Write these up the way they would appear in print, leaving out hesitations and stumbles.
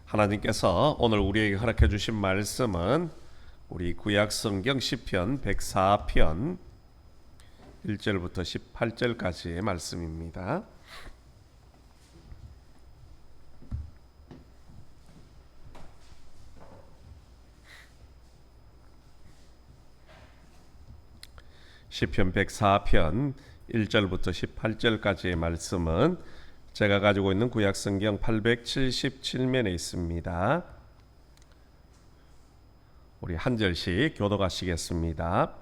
하나님께서 오늘 우리에게 허락해 주신 말씀은 우리 구약성경 시편 104편 1절부터 18절까지의 말씀입니다. 시편 104편 1절부터 18절까지의 말씀은 제가 가지고 있는 구약성경 877면에 있습니다. 우리 한 절씩 교독하시겠습니다.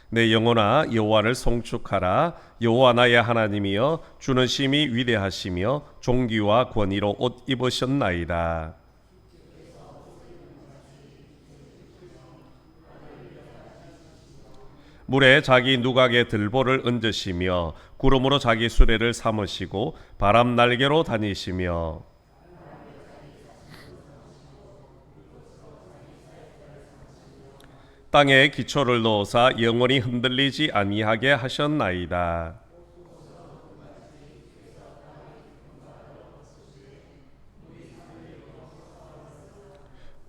내 영혼아 여호와를 송축하라. 여호와 나의 하나님이여 주는 심히 위대하시며 존귀와 권위로 옷 입으셨나이다. 물에 자기 누각에 들보를 얹으시며 구름으로 자기 수레를 삼으시고 바람 날개로 다니시며 땅에 기초를 놓으사 영원히 흔들리지 아니하게 하셨나이다.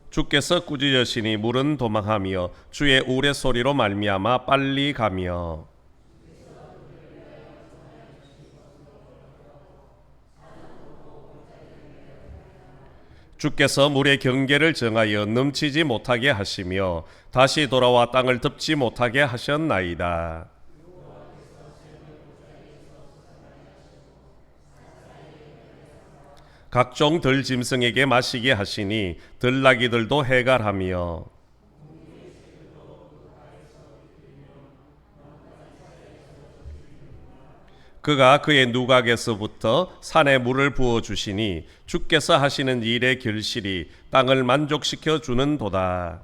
주께서 꾸짖으시니 물은 도망하며 주의 우레소리로 말미암아 빨리 가며 주께서 물의 경계를 정하여 넘치지 못하게 하시며 다시 돌아와 땅을 덮지 못하게 하셨나이다. 각종 들짐승에게 마시게 하시니 들나귀들도 해갈하며 그가 그의 누각에서부터 산에 물을 부어 주시니 주께서 하시는 일의 결실이 땅을 만족시켜 주는 도다.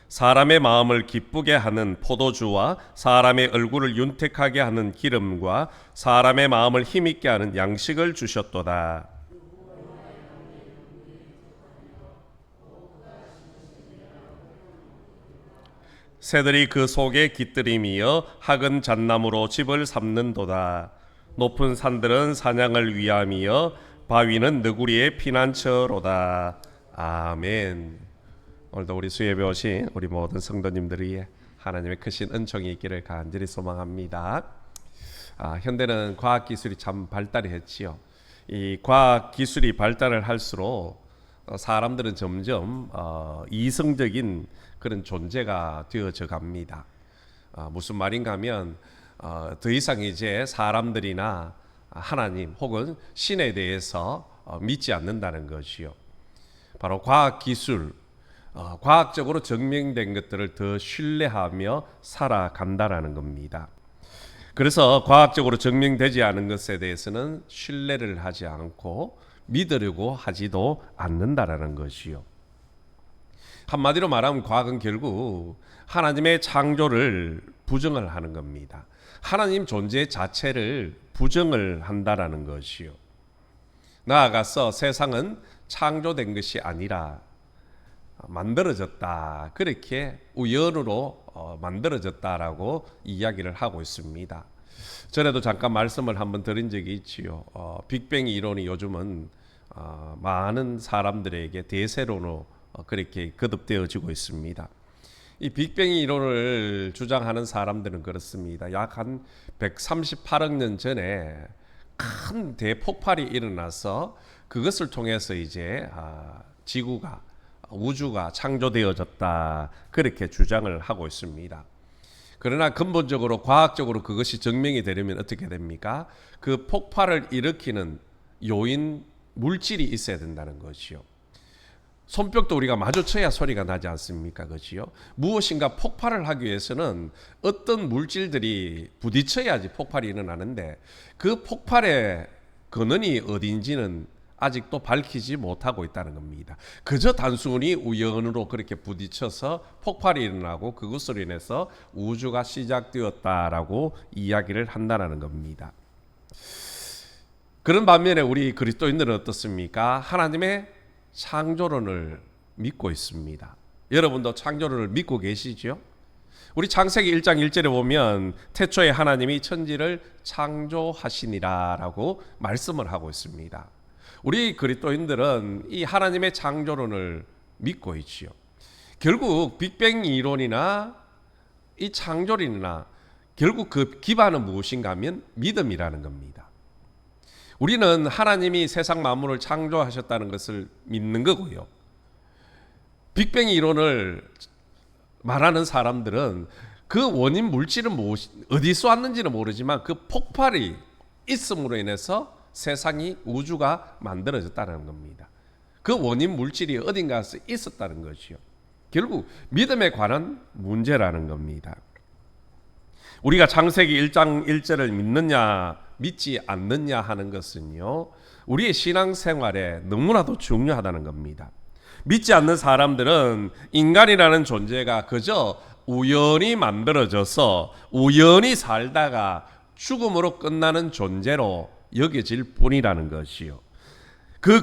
사람의 마음을 기쁘게 하는 포도주와 사람의 얼굴을 윤택하게 하는 기름과 사람의 마음을 힘있게 하는 양식을 주셨도다. 새들이 그 속에 깃들이며 학은 잣나무로 집을 삼는도다. 높은 산들은 사냥을 위함이여 바위는 너구리의 피난처로다. 아멘. 오늘도 우리 수예배 오신 우리 모든 성도님들이 하나님의 크신 은총이 있기를 간절히 소망합니다. 현대는 과학기술이 참 발달이 했지요. 이 과학기술이 발달을 할수록 사람들은 점점 이성적인 그런 존재가 되어져 갑니다. 무슨 말인가 하면 더 이상 이제 사람들이나 하나님 혹은 신에 대해서 믿지 않는다는 것이요. 바로 과학기술, 과학적으로 증명된 것들을 더 신뢰하며 살아간다라는 겁니다. 그래서 과학적으로 증명되지 않은 것에 대해서는 신뢰를 하지 않고 믿으려고 하지도 않는다라는 것이요. 한마디로 말하면 과학은 결국 하나님의 창조를 부정을 하는 겁니다. 하나님 존재 자체를 부정을 한다라는 것이요. 나아가서 세상은 창조된 것이 아니라 만들어졌다. 그렇게 우연으로 만들어졌다라고 이야기를 하고 있습니다. 전에도 잠깐 말씀을 한번 드린 적이 있지요. 빅뱅 이론이 요즘은 많은 사람들에게 대세론으로 그렇게 거듭되어지고 있습니다. 이 빅뱅 이론을 주장하는 사람들은 그렇습니다. 약 한 138억 년 전에 큰 대폭발이 일어나서 그것을 통해서 이제 지구가 우주가 창조되어졌다. 그렇게 주장을 하고 있습니다. 그러나 근본적으로 과학적으로 그것이 증명이 되려면 어떻게 됩니까? 그 폭발을 일으키는 요인 물질이 있어야 된다는 것이요. 손뼉도 우리가 마주쳐야 소리가 나지 않습니까? 그렇지요? 무엇인가 폭발을 하기 위해서는 어떤 물질들이 부딪혀야지 폭발이 일어나는데 그 폭발의 근원이 어딘지는 아직도 밝히지 못하고 있다는 겁니다. 그저 단순히 우연으로 그렇게 부딪혀서 폭발이 일어나고 그것으로 인해서 우주가 시작되었다라고 이야기를 한다는 겁니다. 그런 반면에 우리 그리스도인들은 어떻습니까? 하나님의 창조론을 믿고 있습니다. 여러분도 창조론을 믿고 계시죠? 우리 창세기 1장 1절에 보면 태초에 하나님이 천지를 창조하시니라라고 말씀을 하고 있습니다. 우리 그리스도인들은 이 하나님의 창조론을 믿고 있지요. 결국 빅뱅 이론이나 이 창조론이나 결국 그 기반은 무엇인가 하면 믿음이라는 겁니다. 우리는 하나님이 세상 만물을 창조하셨다는 것을 믿는 거고요. 빅뱅 이론을 말하는 사람들은 그 원인 물질은 어디서 왔는지는 모르지만 그 폭발이 있음으로 인해서 세상이 우주가 만들어졌다는 겁니다. 그 원인 물질이 어딘가에서 있었다는 것이요. 결국 믿음에 관한 문제라는 겁니다. 우리가 창세기 1장 1절을 믿느냐 믿지 않느냐 하는 것은요, 우리의 신앙생활에 너무나도 중요하다는 겁니다. 믿지 않는 사람들은 인간이라는 존재가 그저 우연히 만들어져서 우연히 살다가 죽음으로 끝나는 존재로 여겨질 뿐이라는 것이요. 그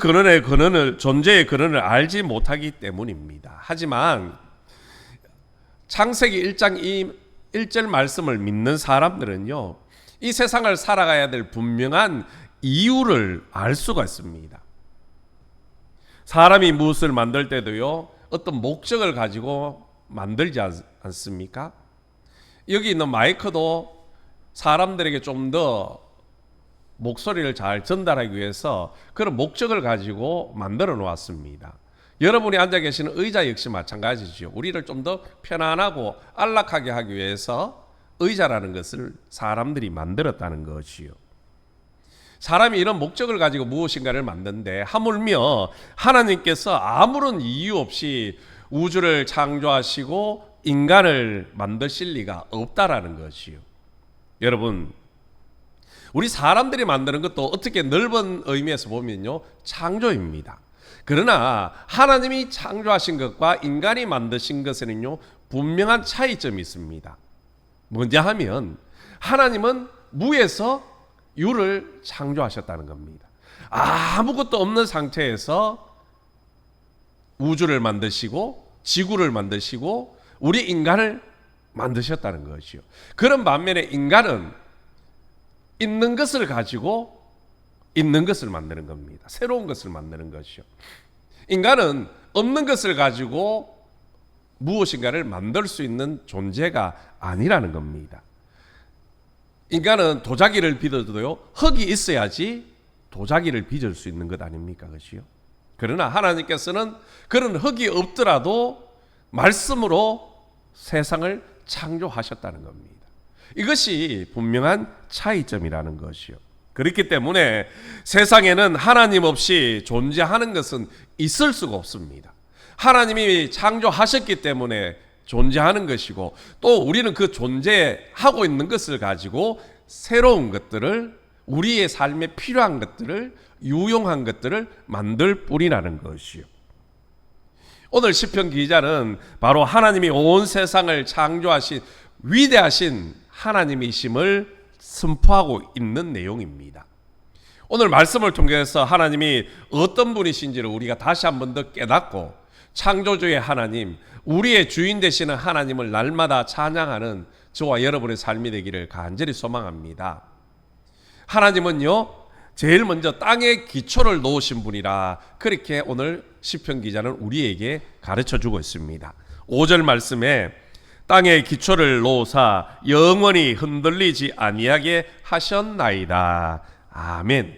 존재의 근원을 알지 못하기 때문입니다. 하지만 창세기 1장 1절 말씀을 믿는 사람들은요, 이 세상을 살아가야 될 분명한 이유를 알 수가 있습니다. 사람이 무엇을 만들 때도요, 어떤 목적을 가지고 만들지 않습니까? 여기 있는 마이크도 사람들에게 좀 더 목소리를 잘 전달하기 위해서 그런 목적을 가지고 만들어 놓았습니다. 여러분이 앉아 계시는 의자 역시 마찬가지죠. 우리를 좀 더 편안하고 안락하게 하기 위해서 의자라는 것을 사람들이 만들었다는 것이요. 사람이 이런 목적을 가지고 무엇인가를 만드는데 하물며 하나님께서 아무런 이유 없이 우주를 창조하시고 인간을 만드실 리가 없다라는 것이요. 여러분, 우리 사람들이 만드는 것도 어떻게 넓은 의미에서 보면요, 창조입니다. 그러나 하나님이 창조하신 것과 인간이 만드신 것에는요, 분명한 차이점이 있습니다. 뭐냐 하면 하나님은 무에서 유를 창조하셨다는 겁니다. 아무것도 없는 상태에서 우주를 만드시고 지구를 만드시고 우리 인간을 만드셨다는 것이요. 그런 반면에 인간은 있는 것을 가지고 있는 것을 만드는 겁니다. 새로운 것을 만드는 것이요. 인간은 없는 것을 가지고 무엇인가를 만들 수 있는 존재가 아니라는 겁니다. 인간은 도자기를 빚어도요, 흙이 있어야지 도자기를 빚을 수 있는 것 아닙니까? 그것이요. 그러나 하나님께서는 그런 흙이 없더라도 말씀으로 세상을 창조하셨다는 겁니다. 이것이 분명한 차이점이라는 것이요. 그렇기 때문에 세상에는 하나님 없이 존재하는 것은 있을 수가 없습니다. 하나님이 창조하셨기 때문에 존재하는 것이고, 또 우리는 그 존재하고 있는 것을 가지고 새로운 것들을, 우리의 삶에 필요한 것들을, 유용한 것들을 만들 뿐이라는 것이요. 오늘 시편 기자는 바로 하나님이 온 세상을 창조하신 위대하신 하나님이심을 선포하고 있는 내용입니다. 오늘 말씀을 통해서 하나님이 어떤 분이신지를 우리가 다시 한 번 더 깨닫고 창조주의 하나님, 우리의 주인 되시는 하나님을 날마다 찬양하는 저와 여러분의 삶이 되기를 간절히 소망합니다. 하나님은요, 제일 먼저 땅에 기초를 놓으신 분이라 그렇게 오늘 시편 기자는 우리에게 가르쳐 주고 있습니다. 5절 말씀에 땅에 기초를 놓으사 영원히 흔들리지 아니하게 하셨나이다. 아멘.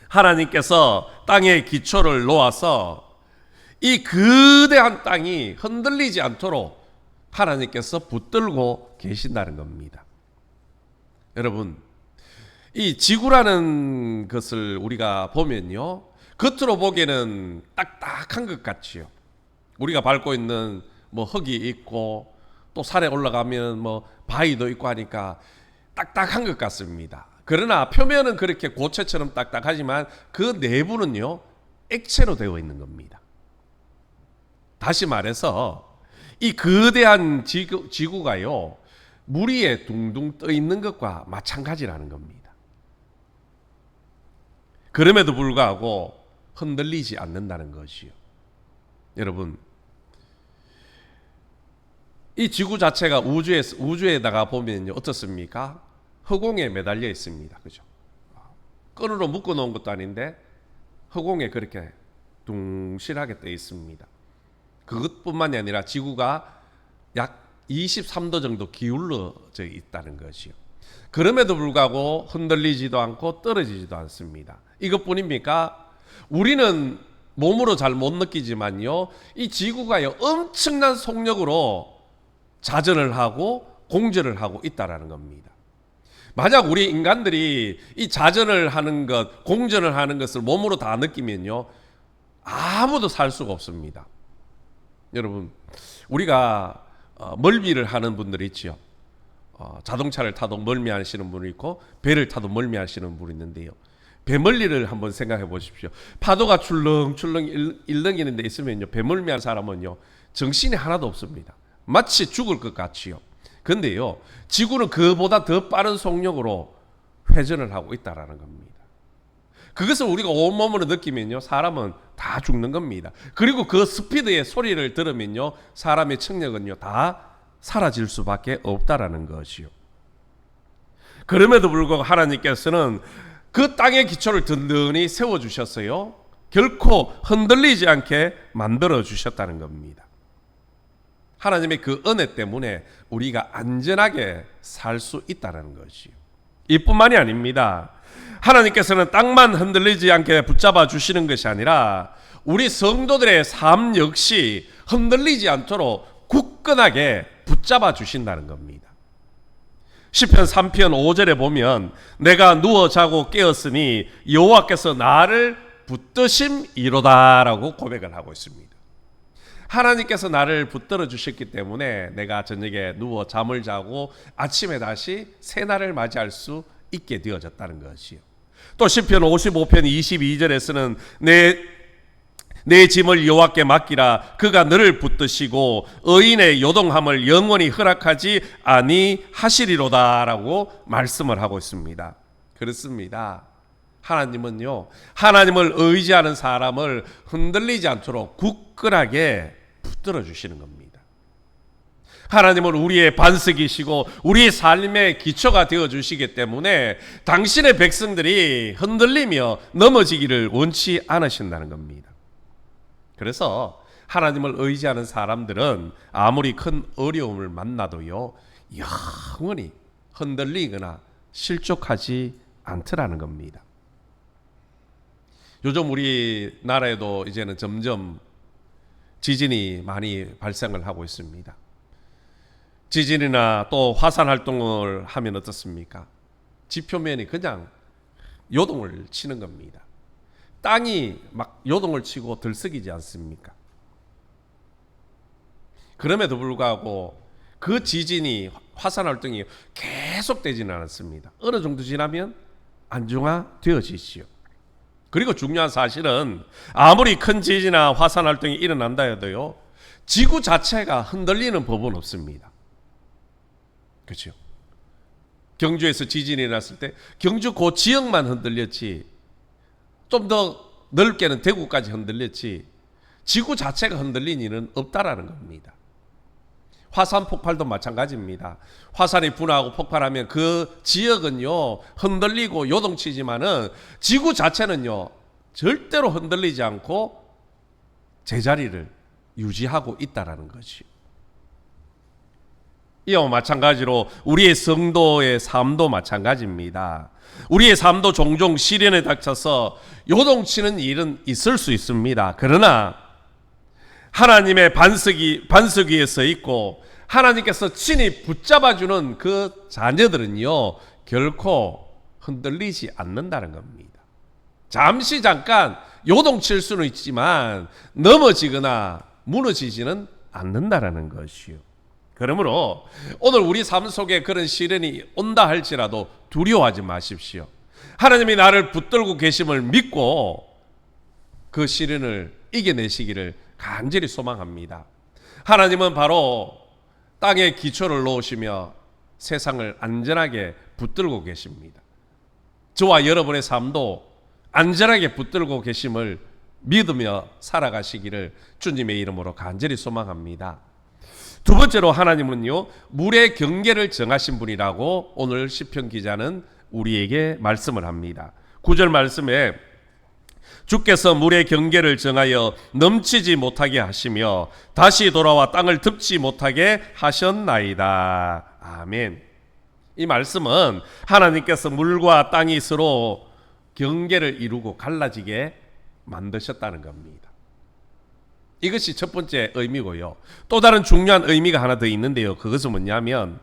하나님께서 땅에 기초를 놓아서 이 거대한 땅이 흔들리지 않도록 하나님께서 붙들고 계신다는 겁니다. 여러분, 이 지구라는 것을 우리가 보면요, 겉으로 보기에는 딱딱한 것 같지요. 우리가 밟고 있는 뭐 흙이 있고 또 산에 올라가면 뭐 바위도 있고 하니까 딱딱한 것 같습니다. 그러나 표면은 그렇게 고체처럼 딱딱하지만 그 내부는요, 액체로 되어 있는 겁니다. 다시 말해서 이 거대한 지구가요, 물 위에 둥둥 떠 있는 것과 마찬가지라는 겁니다. 그럼에도 불구하고 흔들리지 않는다는 것이요. 여러분, 이 지구 자체가 우주에다가 보면요 어떻습니까? 허공에 매달려 있습니다. 그죠? 끈으로 묶어 놓은 것도 아닌데 허공에 그렇게 둥실하게 떠 있습니다. 그것뿐만이 아니라 지구가 약 23도 정도 기울어져 있다는 것이요. 그럼에도 불구하고 흔들리지도 않고 떨어지지도 않습니다. 이것뿐입니까? 우리는 몸으로 잘 못 느끼지만요, 이 지구가요 엄청난 속력으로 자전을 하고 공전을 하고 있다라는 겁니다. 만약 우리 인간들이 이 자전을 하는 것, 공전을 하는 것을 몸으로 다 느끼면요, 아무도 살 수가 없습니다. 여러분, 우리가 멀미를 하는 분들이 있지요. 자동차를 타도 멀미하시는 분이 있고 배를 타도 멀미하시는 분이 있는데요. 배멀리를 한번 생각해 보십시오. 파도가 출렁출렁 일렁이는 데 있으면요, 배멀미한 사람은요 정신이 하나도 없습니다. 마치 죽을 것 같지요. 근데요, 지구는 그보다 더 빠른 속력으로 회전을 하고 있다라는 겁니다. 그것을 우리가 온몸으로 느끼면요, 사람은 다 죽는 겁니다. 그리고 그 스피드의 소리를 들으면요, 사람의 청력은요 다 사라질 수밖에 없다라는 것이요. 그럼에도 불구하고 하나님께서는 그 땅의 기초를 든든히 세워주셨어요. 결코 흔들리지 않게 만들어 주셨다는 겁니다. 하나님의 그 은혜 때문에 우리가 안전하게 살 수 있다는 것이요. 이뿐만이 아닙니다. 하나님께서는 땅만 흔들리지 않게 붙잡아 주시는 것이 아니라 우리 성도들의 삶 역시 흔들리지 않도록 굳건하게 붙잡아 주신다는 겁니다. 시편 3편 5절에 보면 내가 누워 자고 깨었으니 여호와께서 나를 붙드심이로다라고 고백을 하고 있습니다. 하나님께서 나를 붙들어 주셨기 때문에 내가 저녁에 누워 잠을 자고 아침에 다시 새날을 맞이할 수 있게 되어졌다는 것이요. 또 시편 55편 22절에서는 내 짐을 여호와께 맡기라. 그가 너를 붙드시고 의인의 요동함을 영원히 허락하지 아니하시리로다라고 말씀을 하고 있습니다. 그렇습니다. 하나님은요, 하나님을 의지하는 사람을 흔들리지 않도록 굳건하게 붙들어 주시는 겁니다. 하나님은 우리의 반석이시고 우리의 삶의 기초가 되어 주시기 때문에 당신의 백성들이 흔들리며 넘어지기를 원치 않으신다는 겁니다. 그래서 하나님을 의지하는 사람들은 아무리 큰 어려움을 만나도요, 영원히 흔들리거나 실족하지 않더라는 겁니다. 요즘 우리나라에도 이제는 점점 지진이 많이 발생을 하고 있습니다. 지진이나 또 화산 활동을 하면 어떻습니까? 지표면이 그냥 요동을 치는 겁니다. 땅이 막 요동을 치고 들썩이지 않습니까? 그럼에도 불구하고 그 지진이, 화산 활동이 계속되지는 않았습니다. 어느 정도 지나면 안정화되어지지요. 그리고 중요한 사실은 아무리 큰 지진이나 화산 활동이 일어난다 해도요, 지구 자체가 흔들리는 법은 없습니다. 그렇죠? 경주에서 지진이 났을 때 경주 그 지역만 흔들렸지, 좀 더 넓게는 대구까지 흔들렸지, 지구 자체가 흔들린 일은 없다라는 겁니다. 화산 폭발도 마찬가지입니다. 화산이 분화하고 폭발하면 그 지역은요 흔들리고 요동치지만은 지구 자체는요 절대로 흔들리지 않고 제자리를 유지하고 있다라는 것이요. 이와 마찬가지로 우리의 성도의 삶도 마찬가지입니다. 우리의 삶도 종종 시련에 닥쳐서 요동치는 일은 있을 수 있습니다. 그러나 하나님의 반석 위에 서 있고 하나님께서 친히 붙잡아주는 그 자녀들은요 결코 흔들리지 않는다는 겁니다. 잠깐 요동칠 수는 있지만 넘어지거나 무너지지는 않는다라는 것이요. 그러므로 오늘 우리 삶 속에 그런 시련이 온다 할지라도 두려워하지 마십시오. 하나님이 나를 붙들고 계심을 믿고 그 시련을 이겨내시기를 간절히 소망합니다. 하나님은 바로 땅에 기초를 놓으시며 세상을 안전하게 붙들고 계십니다. 저와 여러분의 삶도 안전하게 붙들고 계심을 믿으며 살아가시기를 주님의 이름으로 간절히 소망합니다. 두 번째로 하나님은요, 물의 경계를 정하신 분이라고 오늘 시편 기자는 우리에게 말씀을 합니다. 9절 말씀에 주께서 물의 경계를 정하여 넘치지 못하게 하시며 다시 돌아와 땅을 덮지 못하게 하셨나이다. 아멘. 이 말씀은 하나님께서 물과 땅이 서로 경계를 이루고 갈라지게 만드셨다는 겁니다. 이것이 첫 번째 의미고요. 또 다른 중요한 의미가 하나 더 있는데요. 그것은 뭐냐면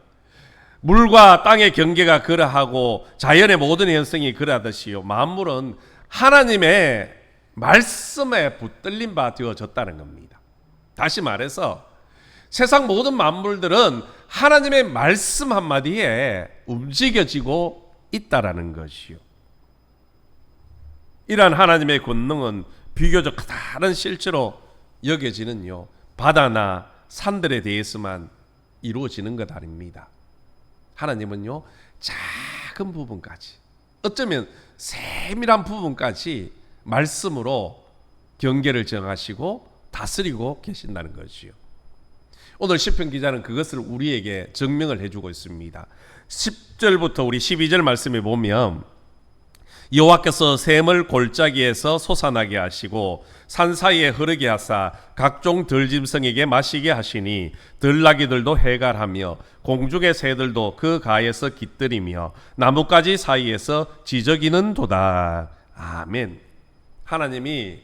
물과 땅의 경계가 그러하고 자연의 모든 현상이 그러하듯이요, 만물은 하나님의 말씀에 붙들린 바 되어졌다는 겁니다. 다시 말해서 세상 모든 만물들은 하나님의 말씀 한마디에 움직여지고 있다라는 것이요. 이러한 하나님의 권능은 비교적 다른 실제로 여겨지는요, 바다나 산들에 대해서만 이루어지는 것 아닙니다. 하나님은요, 작은 부분까지, 어쩌면 세밀한 부분까지 말씀으로 경계를 정하시고 다스리고 계신다는 것이요. 오늘 시편 기자는 그것을 우리에게 증명을 해주고 있습니다. 10절부터 우리 12절 말씀에 보면 여호와께서 샘을 골짜기에서 솟아나게 하시고 산 사이에 흐르게 하사 각종 들짐승에게 마시게 하시니 들나귀들도 해갈하며 공중의 새들도 그 가에서 깃들이며 나뭇가지 사이에서 지저귀는 도다. 아멘. 하나님이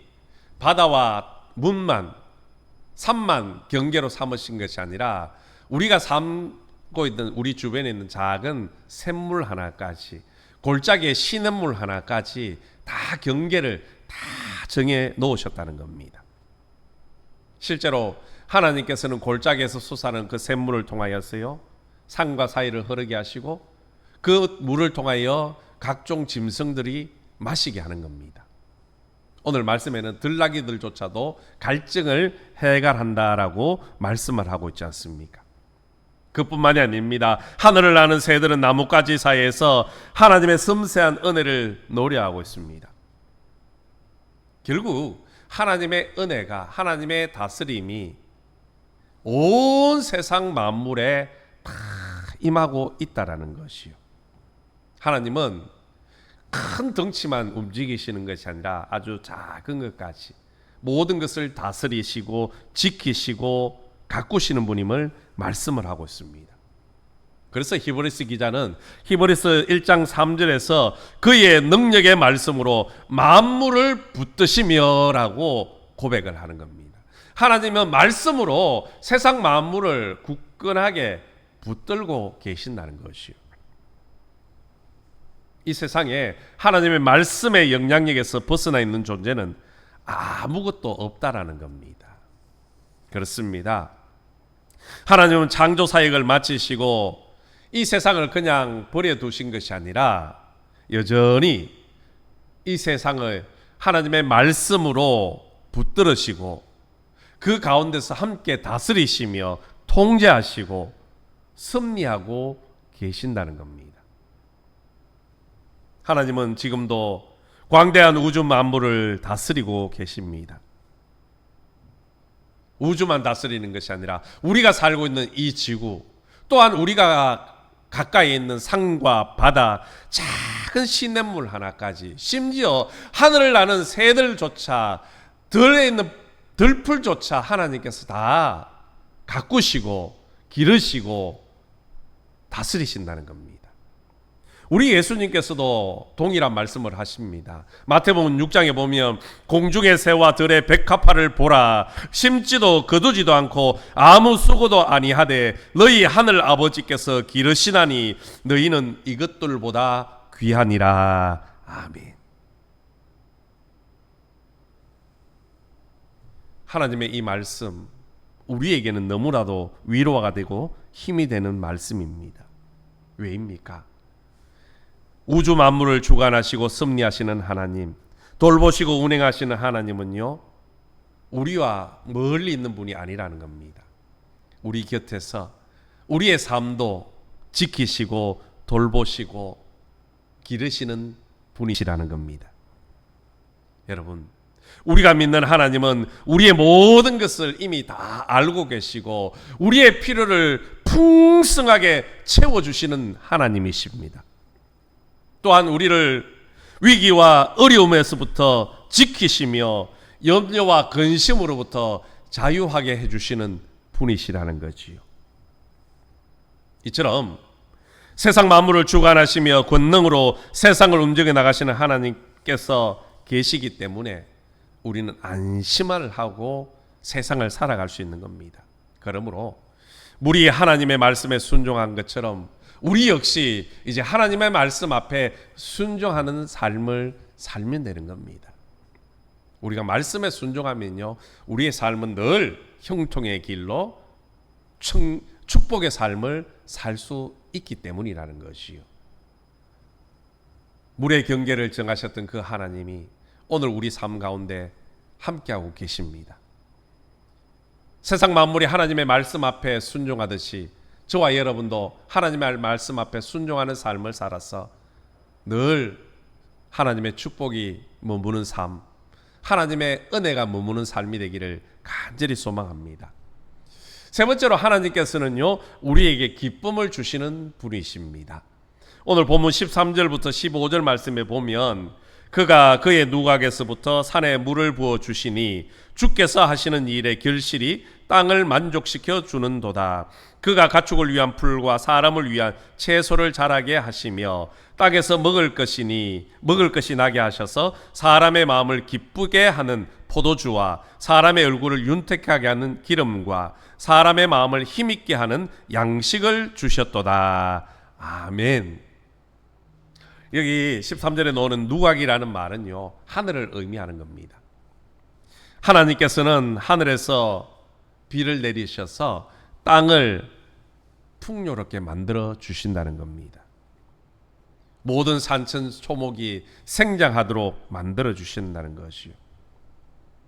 바다와 문만, 산만 경계로 삼으신 것이 아니라 우리가 삼고 있는 우리 주변에 있는 작은 샘물 하나까지, 골짜기의 시냇물 하나까지 다 경계를 다 정해 놓으셨다는 겁니다. 실제로 하나님께서는 골짜기에서 솟아나는 그 샘물을 통하여서요, 산과 사이를 흐르게 하시고 그 물을 통하여 각종 짐승들이 마시게 하는 겁니다. 오늘 말씀에는 들나귀들조차도 갈증을 해갈한다라고 말씀을 하고 있지 않습니까? 그뿐만이 아닙니다. 하늘을 나는 새들은 나뭇가지 사이에서 하나님의 섬세한 은혜를 노래하고 있습니다. 결국 하나님의 은혜가, 하나님의 다스림이 온 세상 만물에 다 임하고 있다라는 것이요. 하나님은 큰 덩치만 움직이시는 것이 아니라 아주 작은 것까지 모든 것을 다스리시고 지키시고 가꾸시는 분임을 말씀을 하고 있습니다. 그래서 히브리서 기자는 히브리서 1장 3절에서 그의 능력의 말씀으로 만물을 붙드시며 라고 고백을 하는 겁니다. 하나님은 말씀으로 세상 만물을 굳건하게 붙들고 계신다는 것이요. 이 세상에 하나님의 말씀의 영향력에서 벗어나 있는 존재는 아무것도 없다라는 겁니다. 그렇습니다. 하나님은 창조 사역을 마치시고 이 세상을 그냥 버려두신 것이 아니라 여전히 이 세상을 하나님의 말씀으로 붙들으시고 그 가운데서 함께 다스리시며 통제하시고 섭리하고 계신다는 겁니다. 하나님은 지금도 광대한 우주 만물을 다스리고 계십니다. 우주만 다스리는 것이 아니라 우리가 살고 있는 이 지구, 또한 우리가 가까이 있는 산과 바다, 작은 시냇물 하나까지, 심지어 하늘을 나는 새들조차, 들에 있는 들풀조차 하나님께서 다 가꾸시고 기르시고 다스리신다는 겁니다. 우리 예수님께서도 동일한 말씀을 하십니다. 마태복음 6장에 보면 공중의 새와 들의 백합화를 보라, 심지도 거두지도 않고 아무 수고도 아니하되 너희 하늘 아버지께서 기르시나니 너희는 이것들보다 귀하니라. 아멘. 하나님의 이 말씀, 우리에게는 너무나도 위로가 되고 힘이 되는 말씀입니다. 왜입니까? 우주 만물을 주관하시고 섭리하시는 하나님, 돌보시고 운행하시는 하나님은요, 우리와 멀리 있는 분이 아니라는 겁니다. 우리 곁에서 우리의 삶도 지키시고 돌보시고 기르시는 분이시라는 겁니다. 여러분, 우리가 믿는 하나님은 우리의 모든 것을 이미 다 알고 계시고 우리의 필요를 풍성하게 채워주시는 하나님이십니다. 또한 우리를 위기와 어려움에서부터 지키시며 염려와 근심으로부터 자유하게 해주시는 분이시라는 거지요. 이처럼 세상 만물을 주관하시며 권능으로 세상을 움직여 나가시는 하나님께서 계시기 때문에 우리는 안심을 하고 세상을 살아갈 수 있는 겁니다. 그러므로 우리 하나님의 말씀에 순종한 것처럼 우리 역시 이제 하나님의 말씀 앞에 순종하는 삶을 살면 되는 겁니다. 우리가 말씀에 순종하면요, 우리의 삶은 늘 형통의 길로 축복의 삶을 살 수 있기 때문이라는 것이요. 물의 경계를 정하셨던 그 하나님이 오늘 우리 삶 가운데 함께하고 계십니다. 세상 만물이 하나님의 말씀 앞에 순종하듯이 저와 여러분도 하나님의 말씀 앞에 순종하는 삶을 살아서 늘 하나님의 축복이 머무는 삶, 하나님의 은혜가 머무는 삶이 되기를 간절히 소망합니다. 세 번째로 하나님께서는요, 우리에게 기쁨을 주시는 분이십니다. 오늘 본문 13절부터 15절 말씀에 보면 그가 그의 누각에서부터 산에 물을 부어 주시니 주께서 하시는 일의 결실이 땅을 만족시켜 주는도다. 그가 가축을 위한 풀과 사람을 위한 채소를 자라게 하시며 땅에서 먹을 것이 나게 하셔서 사람의 마음을 기쁘게 하는 포도주와 사람의 얼굴을 윤택하게 하는 기름과 사람의 마음을 힘있게 하는 양식을 주셨도다. 아멘. 여기 13절에 나오는 누각이라는 말은요, 하늘을 의미하는 겁니다. 하나님께서는 하늘에서 비를 내리셔서 땅을 풍요롭게 만들어 주신다는 겁니다. 모든 산천 초목이 생장하도록 만들어 주신다는 것이요.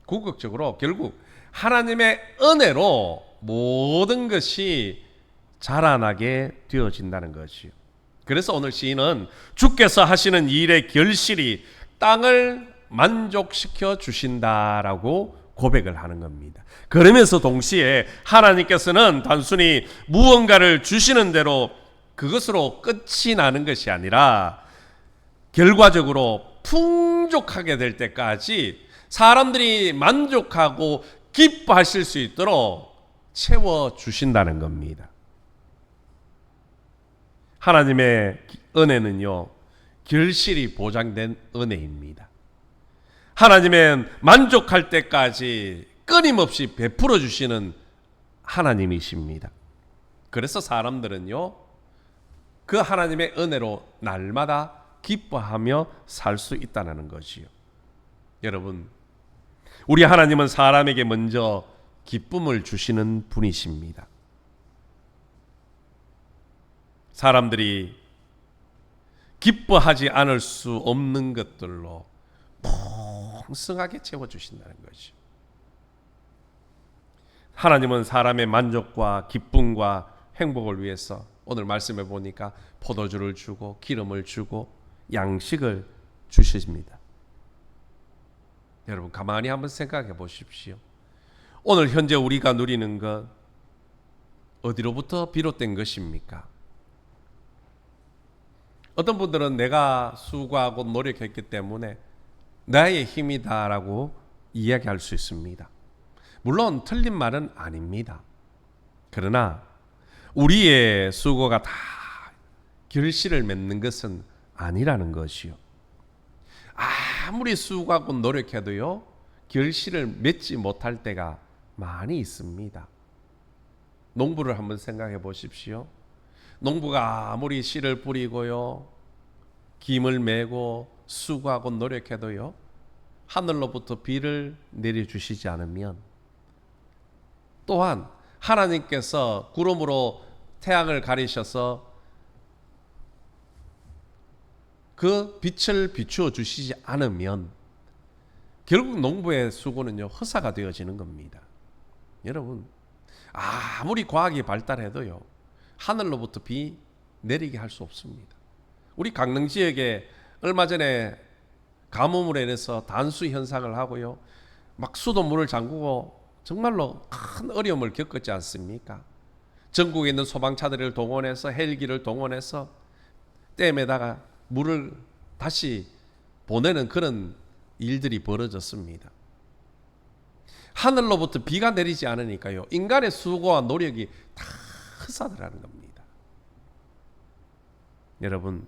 궁극적으로 결국 하나님의 은혜로 모든 것이 자라나게 되어진다는 것이요. 그래서 오늘 시인은 주께서 하시는 일의 결실이 땅을 만족시켜 주신다라고 고백을 하는 겁니다. 그러면서 동시에 하나님께서는 단순히 무언가를 주시는 대로 그것으로 끝이 나는 것이 아니라 결과적으로 풍족하게 될 때까지 사람들이 만족하고 기뻐하실 수 있도록 채워주신다는 겁니다. 하나님의 은혜는요, 결실이 보장된 은혜입니다. 하나님은 만족할 때까지 끊임없이 베풀어 주시는 하나님이십니다. 그래서 사람들은요, 그 하나님의 은혜로 날마다 기뻐하며 살 수 있다는 것이요. 여러분, 우리 하나님은 사람에게 먼저 기쁨을 주시는 분이십니다. 사람들이 기뻐하지 않을 수 없는 것들로 풍성하게 채워주신다는 것이죠. 하나님은 사람의 만족과 기쁨과 행복을 위해서 오늘 말씀해 보니까 포도주를 주고 기름을 주고 양식을 주십니다. 여러분, 가만히 한번 생각해 보십시오. 오늘 현재 우리가 누리는 것 어디로부터 비롯된 것입니까? 어떤 분들은 내가 수고하고 노력했기 때문에 나의 힘이다라고 이야기할 수 있습니다. 물론 틀린 말은 아닙니다. 그러나 우리의 수고가 다 결실을 맺는 것은 아니라는 것이요. 아무리 수고하고 노력해도요, 결실을 맺지 못할 때가 많이 있습니다. 농부를 한번 생각해 보십시오. 농부가 아무리 씨를 뿌리고요, 김을 메고 수고하고 노력해도요, 하늘로부터 비를 내려주시지 않으면, 또한 하나님께서 구름으로 태양을 가리셔서 그 빛을 비추어 주시지 않으면 결국 농부의 수고는요, 허사가 되어지는 겁니다. 여러분, 아무리 과학이 발달해도요, 하늘로부터 비 내리게 할 수 없습니다. 우리 강릉 지역에 얼마 전에 가뭄으로 인해서 단수 현상을 하고요. 막 수돗물을 잠그고 정말로 큰 어려움을 겪었지 않습니까? 전국에 있는 소방차들을 동원해서 헬기를 동원해서 댐에다가 물을 다시 보내는 그런 일들이 벌어졌습니다. 하늘로부터 비가 내리지 않으니까요. 인간의 수고와 노력이 다 헛사들하는 겁니다. 여러분,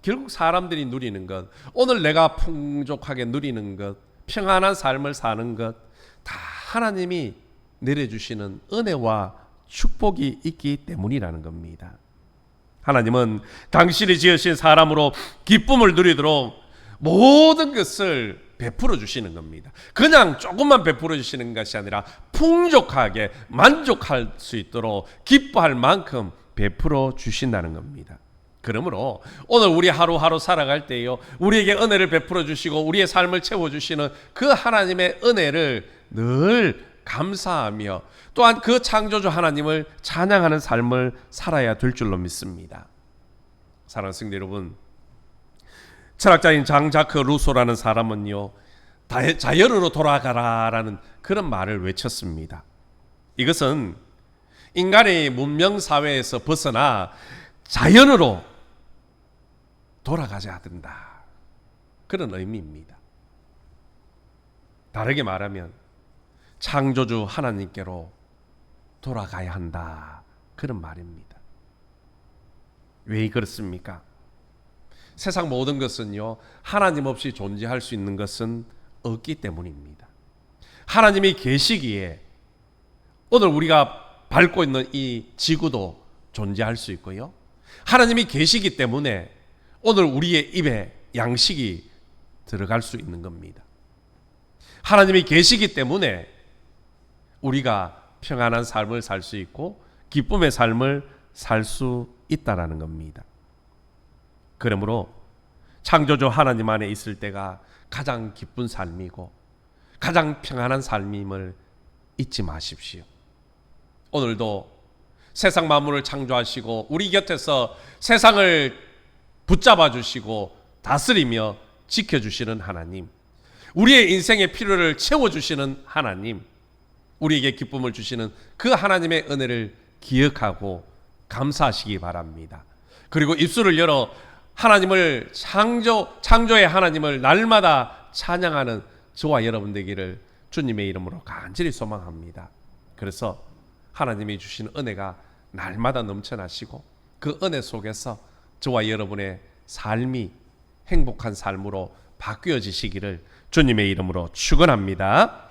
결국 사람들이 누리는 것, 오늘 내가 풍족하게 누리는 것, 평안한 삶을 사는 것, 다 하나님이 내려주시는 은혜와 축복이 있기 때문이라는 겁니다. 하나님은 당신이 지으신 사람으로 기쁨을 누리도록 모든 것을 베풀어 주시는 겁니다. 그냥 조금만 베풀어 주시는 것이 아니라 풍족하게 만족할 수 있도록 기뻐할 만큼 베풀어 주신다는 겁니다. 그러므로 오늘 우리 하루하루 살아갈 때요, 우리에게 은혜를 베풀어 주시고 우리의 삶을 채워 주시는 그 하나님의 은혜를 늘 감사하며 또한 그 창조주 하나님을 찬양하는 삶을 살아야 될 줄로 믿습니다. 사랑하는 성도 여러분, 철학자인 장자크 루소라는 사람은요, 자연으로 돌아가라라는 그런 말을 외쳤습니다. 이것은 인간의 문명 사회에서 벗어나 자연으로 돌아가야 된다, 그런 의미입니다. 다르게 말하면 창조주 하나님께로 돌아가야 한다, 그런 말입니다. 왜 그렇습니까? 세상 모든 것은요, 하나님 없이 존재할 수 있는 것은 없기 때문입니다. 하나님이 계시기에 오늘 우리가 밟고 있는 이 지구도 존재할 수 있고요, 하나님이 계시기 때문에 오늘 우리의 입에 양식이 들어갈 수 있는 겁니다. 하나님이 계시기 때문에 우리가 평안한 삶을 살 수 있고 기쁨의 삶을 살 수 있다라는 겁니다. 그러므로 창조주 하나님 안에 있을 때가 가장 기쁜 삶이고 가장 평안한 삶임을 잊지 마십시오. 오늘도 세상 만물을 창조하시고 우리 곁에서 세상을 붙잡아 주시고 다스리며 지켜주시는 하나님, 우리의 인생의 필요를 채워주시는 하나님, 우리에게 기쁨을 주시는 그 하나님의 은혜를 기억하고 감사하시기 바랍니다. 그리고 입술을 열어 하나님을 창조의 하나님을 날마다 찬양하는 저와 여러분 되기를 주님의 이름으로 간절히 소망합니다. 그래서 하나님이 주신 은혜가 날마다 넘쳐나시고 그 은혜 속에서 저와 여러분의 삶이 행복한 삶으로 바뀌어지시기를 주님의 이름으로 축원합니다.